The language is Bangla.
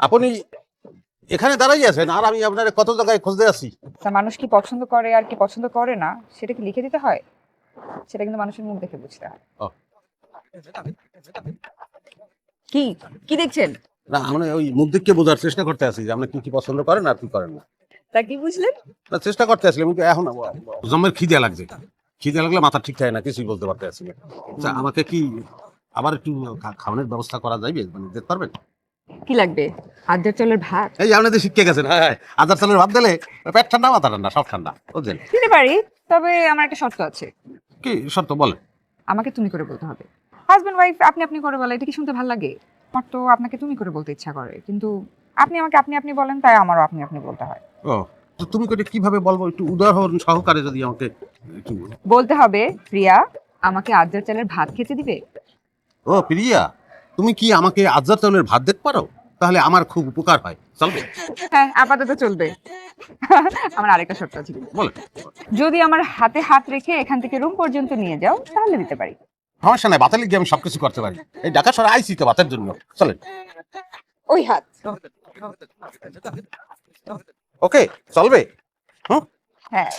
আপনি এখানে দাঁড়াই আছেন আর আমি আপনার কত জায়গায় খুঁজতে আছি। তা মানুষ কি পছন্দ করে আর কি পছন্দ করে না সেটা কি লিখে দিতে হয়? সেটা কিন্তু মানুষের মুখ দেখে বুঝতে হয়। ও, কি কি দেখছেন? না আমরা ওই মুখ দিককে বোঝার চেষ্টা করতে আছি যে আপনি কি কি পছন্দ করেন আর কি করেন না। তা কি বুঝলেন? না, চেষ্টা করতে আসলাম কিন্তু এখন জন্মের খিদে লাগছে। খিদে লাগলে মাথা ঠিক থাকে না, কিছুই বলতে পারতে আসি না। আচ্ছা, আমাকে কি আবার একটু খাওয়ানোর ব্যবস্থা করা যাবে, মানে দিতে পারবেন? কি লাগবে? আদ্যের চালের ভাত এই আপনাদের শিখে গেছেন, হ্যাঁ হ্যাঁ, আদার চালের ভাত দিলে পেট ঠান্ডা মাথা ঠান্ডা সব ঠান্ডা, বুঝলেন? দিতে পারি, তবে আমার একটা শর্ত আছে। কি শর্ত বলেন? আমাকে তুমি করে বলতে হবে। হাজবেন্ড ওয়াইফ আপনি আপনি করে বলে এটা কি শুনতে ভালো লাগে? আমার তো আপনাকে তুমি করে বলতে ইচ্ছা করে, কিন্তু আপনি আমাকে আপনি আপনি বলেন, তাই আমারও আপনি আপনি বলতে হয়। ও, তো তুমি করে কিভাবে বলবো, একটু উদাহরণ সহকারে যদি আমাকে একটু। বলতে হবে, প্রিয়া আমাকে আদ্যের চালের ভাত খেতে দিবে। ও প্রিয়া, তুমি কি আমাকে আজার চাউলের ভাত দিতে পারো? তাহলে আমার খুব উপকার হয়, চলবে? হ্যাঁ, আপাতত চলবে। আমার আরেকটা শর্ত আছে। বলেন। যদি আমার হাতে হাত রেখে এখান থেকে রুম পর্যন্ত নিয়ে যাও তাহলে দিতে পারি। সমস্যা নাই, বাতালে গিয়ে আমি সবকিছু করতে পারি। এই ঢাকা শহরে আইসি তো বাতের জন্য, চলেন। ওই হাত। ওকে, চলবে। হুম। হ্যাঁ।